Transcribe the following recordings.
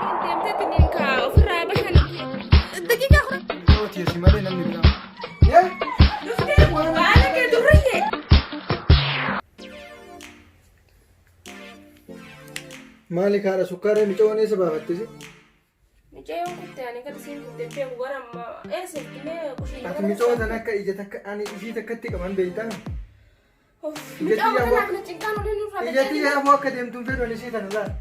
انت متتنين كا وفرا بحنا الدقيقة أخرى صوتي سمالي نمني يا دفتر وعلى كدورية مالك هذا سكر ميجون ايش بافتي ميجون كنت يعني كده سين كنت بيه وغرام ايش كده كوشي أنت ميجون أنا كإجتك أنا إجتك كتك كمان بيتنا ميجون أنا كنا تجانو لين نفرق إجتي يا أبوك كديم تنفر ولا شيء تنلا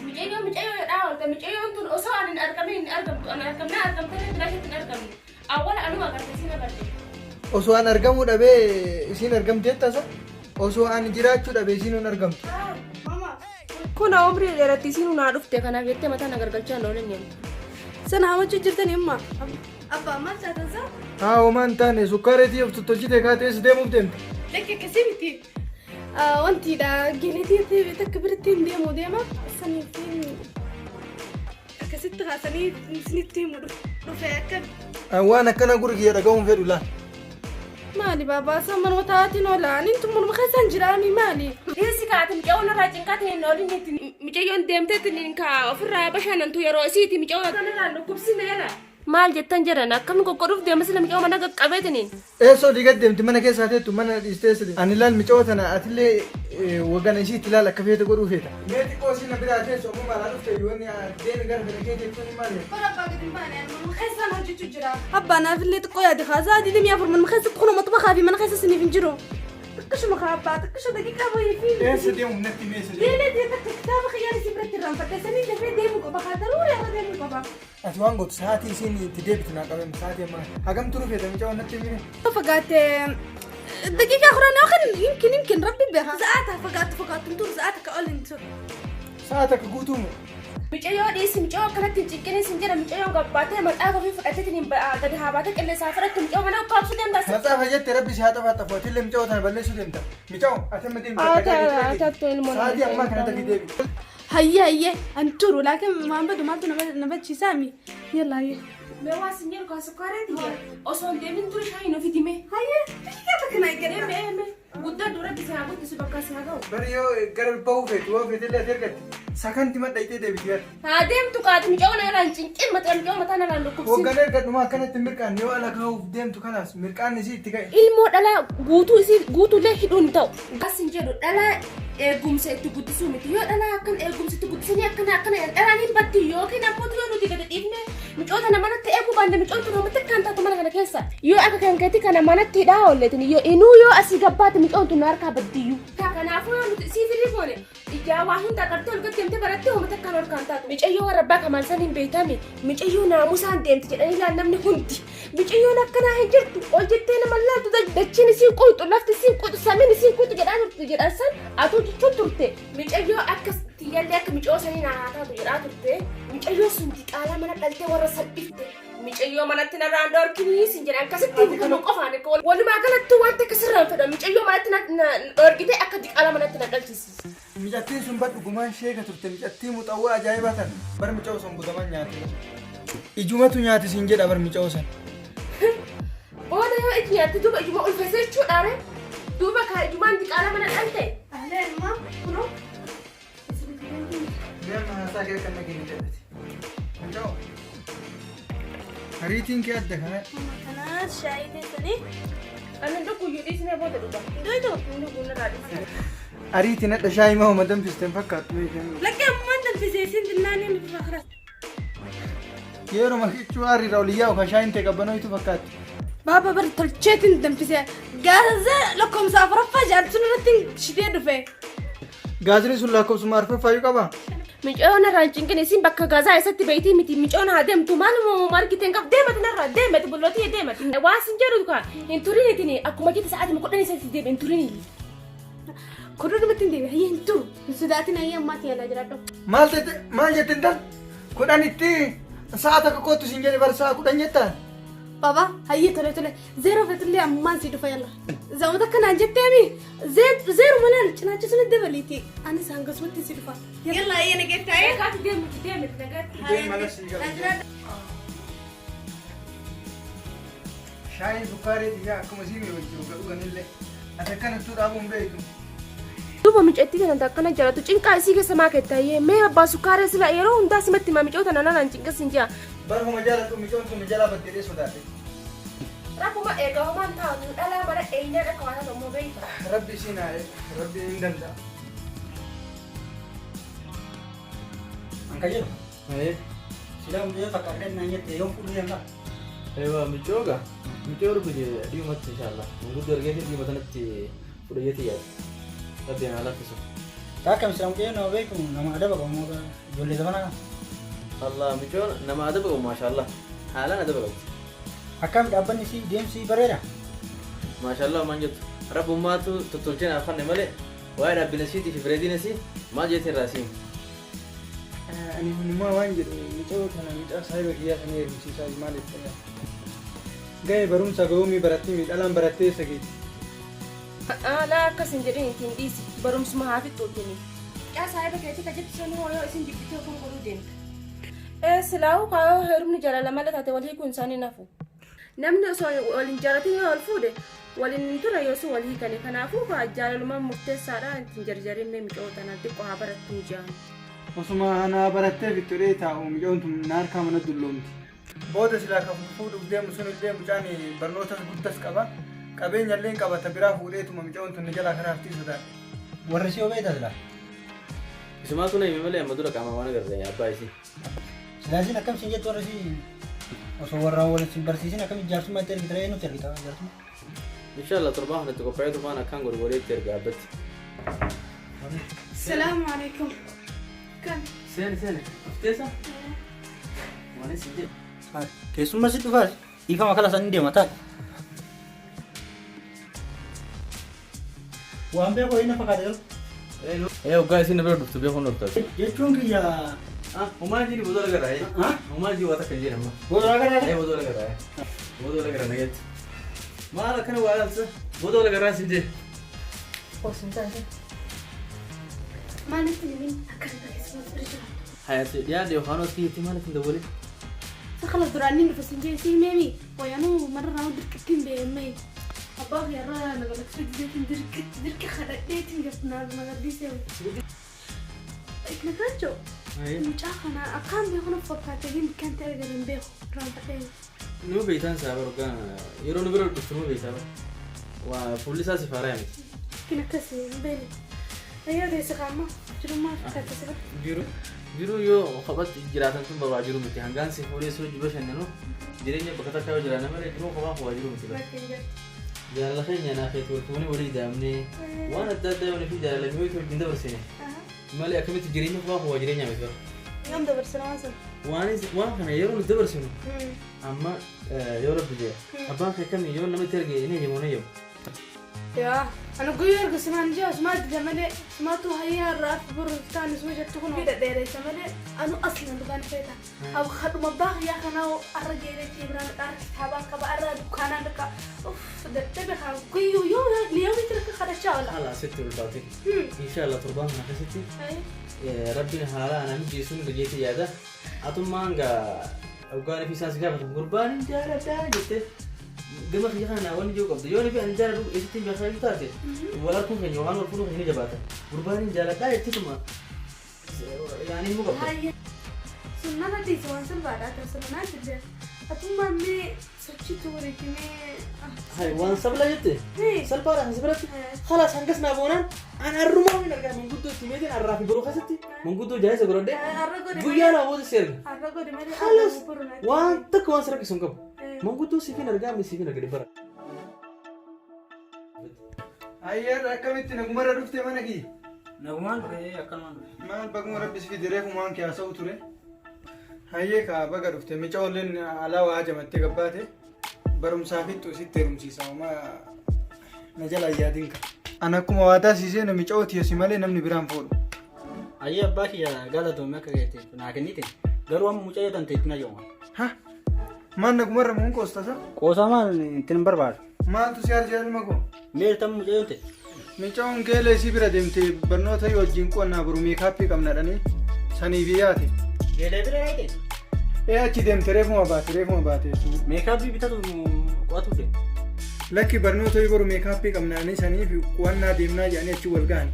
ميجون أول تم ميجون تون أصلا أنا أركمين أنا أركمنا أركم تاني درجة أركمين أول أنا ما قررت سينا بدي أصلا أركم ولا بي سين أركم تيتا سا أصلا أنا جرات ولا بي سين أركم كنا عمري جراتي سينو نعرفت كنا بيتي متى نقرقلشان لونين سنة هم تجرتني أمّا أبا ما تجرتني وما أنتاني سكرتي وتتوجي تكاتي سديم وبتم لك كسبتي وانتي دا جينيتي تكبرتي ديمو ديما سنتين كسبتها سنتين رفيعك وأنا كنا أقولك يا رجال في دولا مالي بابا سمن وتاتين ولا انتم من مخسن جرامي مالي هيسي كاتم جونا راجن كاتين نولين مجيون ديمتتنين كا وفرا بشان انتو يا روسيتي مجيون انا نكبسين يلا maal jettan jedhana akkam qoqqoruuf deema sila miqoo mana qaqqabeetaniin soo digaddeemti mana keessa hateettu mana dhiisteessiti ani laal miqoo tana atillee wagana isiitti laal akka feete godhuu feeta meeti qoosii na biraa teessu ammoo maalaa dhufte yoonni deemi gara fedha kee teessuun maali bara abbaa gadi baane mana keessaan hojjechuu jira abbaa naafillee xiqqoo yaade haasaa didii miyaa furman keessa kuna maxbaxaa fi mana keessa siniif hin jiru تكشم خابات تكشم دقيقة أبوي فين؟ إيه سديم نكتي مية سديم. ليه ليه كتاب خياري سبرت الرام فتسني دفع ديمو كبا خاطروري أنا ديمو كبا. أتوان قلت ساعتي سيني تديب تناقم ساعتي ما هجم تروح في دم جوان نكتي مية. فقط دقيقة أخرى ناخذ يمكن ربي بها. ساعتها فقط تنتظر ساعتها كأول انتظر. ساعتك قوتوم. مجيو ديسي مجيو كانت تجيني سنجرة مجيو قبّاتها من آخر في فقتتني قد هاباتك اللي سافرت مجيو أنا قابسو دم بس. هذا فجأة ربي شهادة فاتفوت اللي مجيو أنا بلشوا دم تا. مجيو أتم دم. ساعتي أما كانت تجيب. هيا أنتورو لكن ما بدو ما نبت شيء سامي يلا هيا. ما سنجر كاسكارة دي. أصلا دمين تروح هاي نو في دمه. هيا. كيف كنا يكرم إيه قدّا دورة بسياقو تسبقا سياقو. بريو قرب باوفيت اللي تركت. سكنتي ما دايتي دبيتيار. هادم تقعد مجيو أنا لانشين كم متى أنا لانلوكوبسين. وقالر قد ما كانت ميركان يو أنا كهو ديم تكناس ميركان نسي تكاي. ilmoo dhala guutuu illee hidhuun ta'u. Asin jedhu dhala eegumsa itti guddisuu miti yoo dhala akkan eegumsa itti guddisanii akkana dhalaan hin baddi yookiin ammoo yoo nuti gadi dhiifne micoota namanatti eeguu baanne micoota namatti kan taatu mana kana keessa yoo akka kan keetti kana manatti hidhaa oolleetin yoo inuu yoo asii gabbaate micoota nu harkaa baddiyyuu. Kanaafuu yoo nuti siifilii goone ijaa waa hunda qartee ol gaddeemte barattee uummata kan ol kan taatu. Micayyoo warabbaa kamaan san hin beekame micayyoo naamusaan deemti jedhanii ilaal namni hundi micayyoon akkanaa hin jirtu ol jettee nama laaltu dachiin isiin qoytu lafti isiin qoytu samiin isiin qoytu jedhaa san atuu jechuun turte micayyoo akka tiyyaallee akka micoo sanii naa taatu jedhaa turte micayyoo sun diqaalaa mana dhaltee warra salphifte micayyoo manatti narraan dhoorkinii sin jedhan akkasitti kan qofaan walumaa galatti wanta akkasirraan fedha micayyoo manatti dhoorgitee akka diqaalaa manatti na dhalchisiis. Mijattiin sun badhu gumaan sheeka turte mijattii muuxawwaa ajaa'ibaa tan bar mica'u san butaman nyaate ijumatu nyaate sin jedha bar mica'u san. Booda yoo iji nyaatti duuba ijuma ulfeessee jechuudhaare duuba kaa ijumaan diqaalaa mana dhalte. Alee ilmaa kunoo. Deema haasaa kee kan nageenye jedhati. Mica'u. Hariitiin kee adda kana. Kanaa shaayii teessanii. Ani dhuguu yoo dhiisnee booda dhuga. Dhuguu dhuguu narraa dhiisnee. Ariitiin hadha shaayii maa uummatan fisteen fakkaattu. Lakkee ammaan danfisee siin dinnaaniin fakkaata. Yeroo makichuu hariirra oliyyaa yookaan shaayiin ta'e qabbanoitu fakkaatti. Baaba bari tolcheetiin danfisee gaazee lakkoomsa afuraffaa jaartuun irratti shitee dhufe. Gaazri sun lakkoofsuma arfaffaayyuu qaba. Micoon irraan cinqin isin bakka gaazaa eessatti beeytii miti micoon haa deemtu maaluma margiteen qab deemati narraa deemati bullootii deemati. Waa sin jedhu kaa hin turiniitini akkuma jette sa'aatii kudhan isatti deeme hin turini. Kudhan dhumatti hin deeme hayyee hin turu. Sodaatiin hayyee ammaatti yaalaa jiraadhu. Maal jettin tan kudhanitti sa'a takka kootu sin jedhe barsaa kudhan jettaan. Baba hayyee tole zeeroo fetullee ammaan si dhufa yalla. Zamota kanaan jetteemi zeeroo malaan cinaacha sun dabaliiti ani isaan gasumatti si dhufa. Yalla hayyee nageettaa'ee. Kaati deemti nagaatti. Deemala si gala. Shaayiin sukkaarii xiyyaa akkuma siinii wajjin dhuganillee ati akkanattuu dhaabuun beektu. duuba miceetti kana akkana jalatu cinqaa isii keessa maa keettaayee mee abbaa sukkaaree sila yeroo hundaa simatti maa micoota nanaan cinqas hin jaa barhuma jaalatu micoon sun jalaa baddeedhee sodaate rakkuma eegamumaan taatu dhalaa bara eenyaan akka waan ta'u beeyta rabbi isiin haa rabbi hin danda'a Angka je. Sila punya tak ada nanya yang punya enggak. Micoga. Micoro punya dia mati insyaallah. Mungkin darganya dia mati nanti udah ya tiap. Tapi yang alat itu. Kakak sila punya nama itu nama ada apa kamu boleh mana? Allah micor nama ada apa masyaallah. Halan ada apa? Akam apa nih si game si berera? Masyaallah manjut. Rabu matu tutuljen afan nemale. Wah Rabbi nasi di Februari nasi. Majid rasim. ani hunuma waan jedhu micoo kana micaa saayiba kiyyaa kana eegumsiisaa maaliif ta'e ga'ee barumsa ga'uumii barattee miidhalaan barattee sageeti laa akkas hin jedhin ittiin dhiisi barumsuma haa fixxuutini yaa saayiba keetii ka jettu sanuu yoo isin jibbitee kun godhuu deemta silaa'uu kaayoo heerumni jaalala malee taate walii kun isaanii nafu namni osoo waliin jaalatin yoo wal fuudhe waliin tura yoo sun walii kane kanaafuu jaalalumaan murteessaadha ittiin jarjarin mee micoo tanaan xiqqoo haa barattuu jaan osuma anaa barattee fixxuree taa'u micoon tun naarkaa mana dulloomti booda silaa kan fuudhuuf deemu sun illee mucaan barnootas guddas qaba qabeenya illee qabata biraa fuudheetuma micoon tun jalaa karaaftii sodaadhe Warra si obey dah lah. Isma tu ni memang yang madura kama mana kerja ya apa sih? Selagi nak kami sinjat warra si. Osoo warra wala si bersih nak kami jarsu mater kita eno ter kita jarsu. Insyaallah terbang nanti kau pergi tu mana kan guru-guru terga abad. Assalamualaikum. Kan. Sen. Aftesa? Mana sinjat? Kesuma situ fas. Ifa makala sani dia mata. Wambe ko ina pakadel. Guys ini baru tu biar honor tu. Jechuun kiyya Umar ji ni bodoh lagi raya. Umar ji wata kerja nama. bodo agar ada. Bodoh lagi raya. Bodoh lagi raya nugget. Mana kan waral sah? Bodoh lagi raya sinjat. Oh, sebentar. Mana sini akan pakai semua kerja. Hayat dia Hanos ki itu mana tindak boleh? Sekarang berani nih pesenja sih Memi. Oh ya nu mana ramu deketin BMI. Apa ya Rana kalau kerja deket kada dating gak pernah malah bisa. Ikna kerja. Mucah kana akan be kono fakatagin kan tergarin be rampatay. Nu beitan sabar kan. Iro nu baru tu nu beitan. Wah polis asal farang. Kena kasih be. Ayo deh sekarang cuma kata sebab. Biru yo khabat jiratan tu bawa jiru mesti hanggan si polis tu juga sana nu. Jirinya berkata kau jirana mana itu kau bawa jiru mesti. Jalan lainnya nak itu tu ni boleh damne. Wana tadi orang fi jalan lagi itu jinda bersini. Mali akan itu jirinya kau bawa jirinya mesti. Yang dah bersama masa. Wana kan ya orang itu bersini. Amma ya orang tu je. Abang kami yo nama terge ini je mana yo. Ya, أنا غير قسم عن جاس ما أدري ملء ما تو هي الرأف برتان اسمه جت تكون كده دايرة ملء أنا أصلاً دبان فيها أو خد مباح يا خنا أرجع لك يبران أرك تابان كبا أرد كنا لك أوف ده تبي خا كيو يوم اليوم ترك خد شغلة خلاص ستي والباقي إن شاء الله تربان ما ستي يا ربنا حالا أنا مجلس يسون لجيتي يا ده أتوم مانجا أوكان في ساس كذا قربان جارة جت Gemar kerja kan awalnya juga, jadi orang ni anjara dulu itu biasa itu aja. Walaupun kan Yohan walaupun ini jabatan, urbanin jalan dah itu semua. Yang ini muka. सुनना ना दी सोन से बात आता सुनना चाहिए अब तुम मम्मी सच्ची तो रही थी मैं हाय वन सब लगे थे सब पर हैं सब خلاص هنقص نابونا أنا الرومان من الكلام من قدو تيمتين الرافي بروح ستي من قدو جاهز أقول ده بيانا هو السير خلاص وان تك وان سرك سونكم من قدو سيفين الرجال سيفين الرجال برا أيار أكملت نقمر رفت ما نجي Naguman be akan man. ما بقوم ربي في دريك وما أنك أسوي ترى هاي كا بقى رفت ميجولين على واجه متى قبته برم سافيت توسي ترم سيسا وما نجلا يادينك أنا كم وادا سيسي نميجوت يسمالي نمني برام فول Ayah baki ya gala tu mereka kete. Nak ni te. Garuam mucaya dan te tina joma. ها ما نقمر مون كوستا Kosa man tin barbar. ما أنتو سيار جال مكو Mer tam mucaya te. ميجون كله سيبرا دمتي برنوتا يوجين كونا برومي كابي كم نراني سني بياتي Gele bira ite. إيه أكيد دم تريفون باتي Makeup bi bita tu kuat tu. لكن برنوتا يبرو ميكابي كم نراني سني في كوانا دمنا يعني أشوف الجان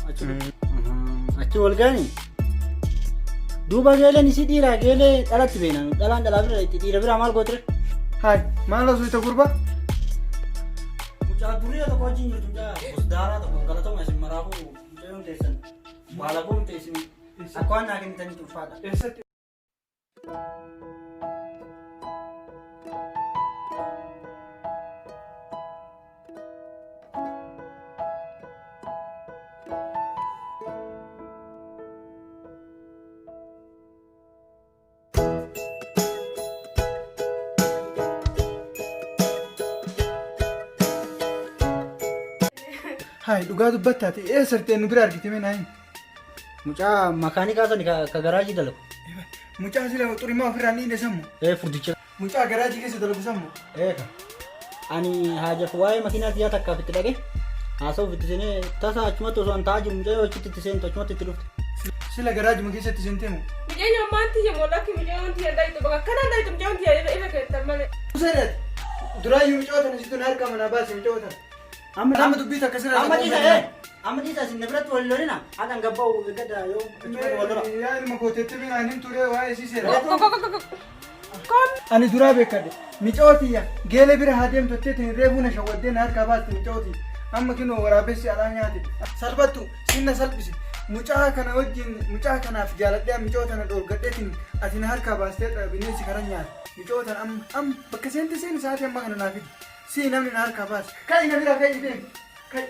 achi wal gaani duuba geeleen isii dhiiraa geelee dhalatti beenan dhalaan dhalaa bira itti dhiira biraa maal gootere Hai, maal osoo ita gurbaa? mucaa durii tokko wajjin jirtu mucaa busdaaraa tokko galatama isin maraafuu mucaa teessan baalaguun teessin akka waan naa kennitanii ulfaadha. Eessatti? Hai, dhugaa dubbattaati. Eessatti nu bira argitime naayin? Mucaa makaanikaa sani ka garaajii dalagu. Mucaa sila xurimaa ofirraa ni hidhe sammu. Furdicha. Mucaa garaajii keessa dalagu sammu. Ani haajaf waa'ee makiinaa xiyyaa takkaaf itti dhaqe haasa'uuf itti seenee tasa achumatti osoo hin taa'aa jiru mucaa yoo achitti itti seentu achumatti itti dhufte. Sila garaajuma keessatti seenteemu. Mucaan ammaanti yemmuu lakki mucaan wanti yaadaa itti bakka kanaan daa'itu mucaan wanti yaadaa irra keessan malee. Musaadhaati. Duraayyuu mucaa tana situ na harkaa manaa baase mucaa tana. Amma dubbii takka sirraa amma dhiisa amma dhiisa isin biratti wal lolina haadhaan gabba'u eeggadha yoo achumatti wal lola. Yaa ilma kooteetti binaan hin ture waa'ee siiseera. Ani duraa beekadhe. Micootiyya geelee bira haa deemtu jettee reefuu na shawwaddee na harkaa baaste micooti. Amma kinoo waraabessi alaa nyaate. Salphattu sinna salphise. Mucaa kana wajjin mucaa kanaaf jaaladhee micoota na dhoorgadheetiin ati na harkaa baastee bineensi kara nyaate. Micoota amma bakka seenti seeni sa'aatii amma kana naaf hidhi. Si namni na harkaa baase. Kai na bira kai deem. Kai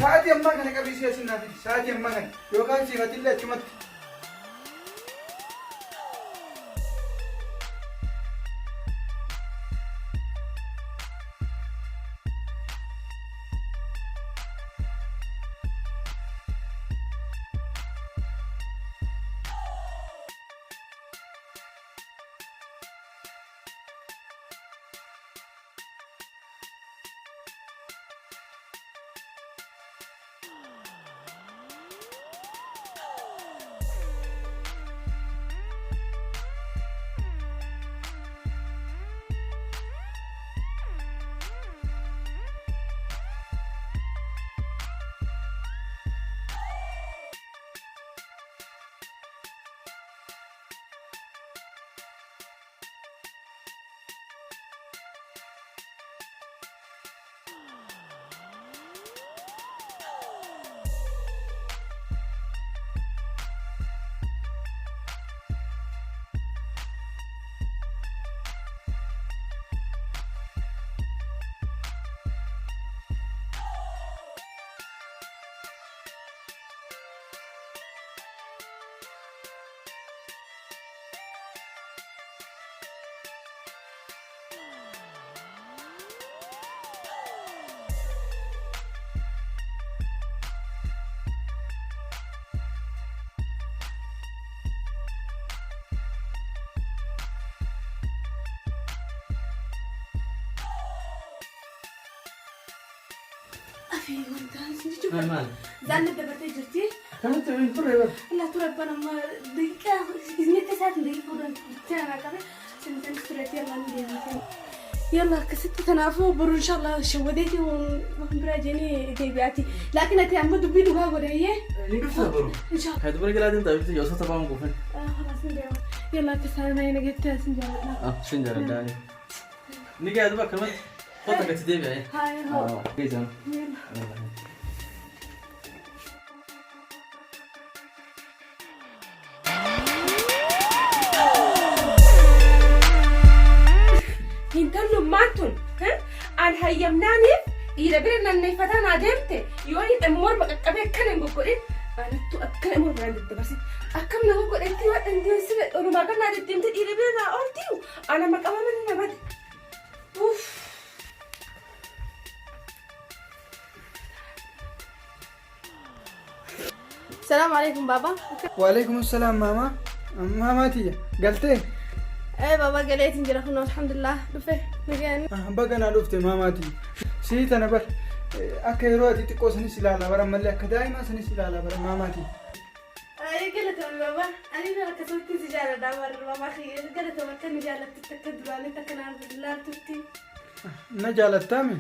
sa'aatii amma kana qabisee asin naaf hidhi. Sa'aatii amma kana yookaan siifatillee achumatti. Normal. Zanne dabartee jirti. Kanatti hin turre bara. Allah tura bana ma daqiiqaa isnitti isaati daqiiqaa fuudhan jala qabe sintan tureetii Allah ni deemte. Yalla akkasitti kanaafuu boru inshallah shawadeeti waan biraa jennee deebi'aati. Laakiin ati amma dubbii dhugaa godhayyee. Ni dhufta boru. Inshallah. Kai dubara galaatiin taa'utti yoo soota baama kuufan. Halas ni deema. Yalla akka saanaa ina geettee asin jaalladha. Sin jaaladha. Ni gaa duba kamatti kota gati deebi'ee. Haa haa. Geejjaan. Yalla. Hintallu maantun an hayyamnaaniif dhiira bira nanneeffataan adeemte yoo hidhan morma qaqqabee akkana hin goggodhin anattu akkana morma naan daddabarsin akkam nama godhetti yoo dandeessine olumaa gannaa deddeemte dhiira bira naa ooltiyu ana maqama mana namate. Salaam alaikum baba. Waalaikum salaam mama. Mama tiyya galtee. Baba galeetiin jira kun alhamdulillah dhufe nagayani. Baganaa dhufte mama tiyya. Sii tana bar akka yeroo ati xiqqoo sanis ilaala bara mallee akka daa'imaa sanis ilaala bara mama tiyya. Galatoomi baba. Ani bara akkasumatti si jaaladha bara baba galatoomi akka ni jaalatti akka duraanii akka naan laaltutti. Na jaalattaami.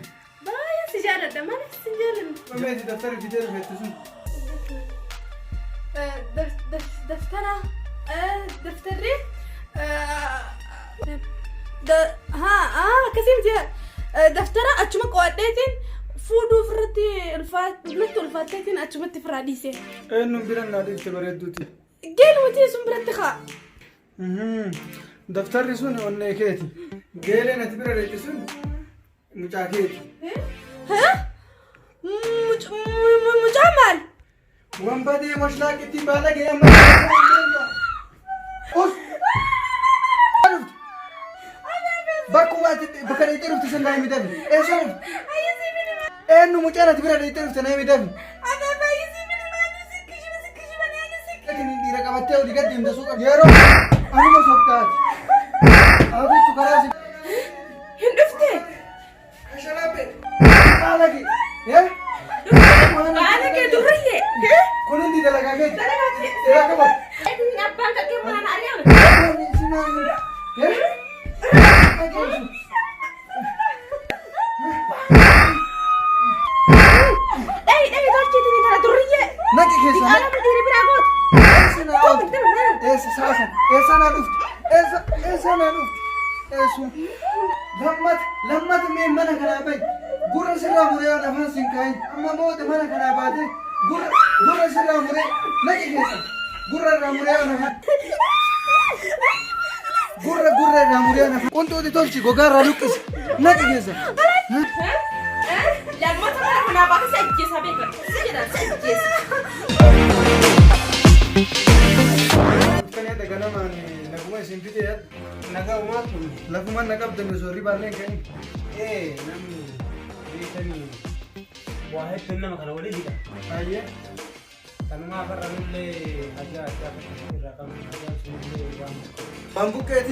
Baay'ee si jaaladha maaliif si jaalanne? Mameeti daftara fidee dhufeetti sun. دفترة دفتري كسيمتي دفترة أشمك واديتين فودو فرتي الفاتتين أشمت فراديسي إنه بيرنا دي تبردوتي قال وتي سمبرتخا دفتر رسون ولا كيتي قال أنا تبرر رسون مجاكيتي ها مجمل وان بدي مشلاك تبالا جاي ما أوس بكوات بكرة يترف تسناي مدام إيش أنا إنه مجانا تبرر يترف تسناي مدام لكن دي رقبتي ودي قدم دسوق يا رب أنا ما صدقت أبي تكراسي هندفتي شلابي بالك يا بالك دورية كل اللي دلقاك يا كبر ابن أبانك كم أنا عليهم يا اي دولتي تني ترى دورية نجي كيسا أنا بديري براغوت لمت من منا كنابي غور سرا مريا نفان سينكاي اما موت منا كناباتي غور سرا مريا نجي كيسا غور مريا نفان غور مريا نفان كنت ودي تولشي غوغارا لوكس نجي كيسا لما ترى أنا باكس أجلس هبيك سجل kan ada kana man naguma simpite ya naga umat laguma nagab dan sori barne kan nam ini واحد منا ما كان ولدي كان aye ما فرر له حاجه رقم حاجه bambu ke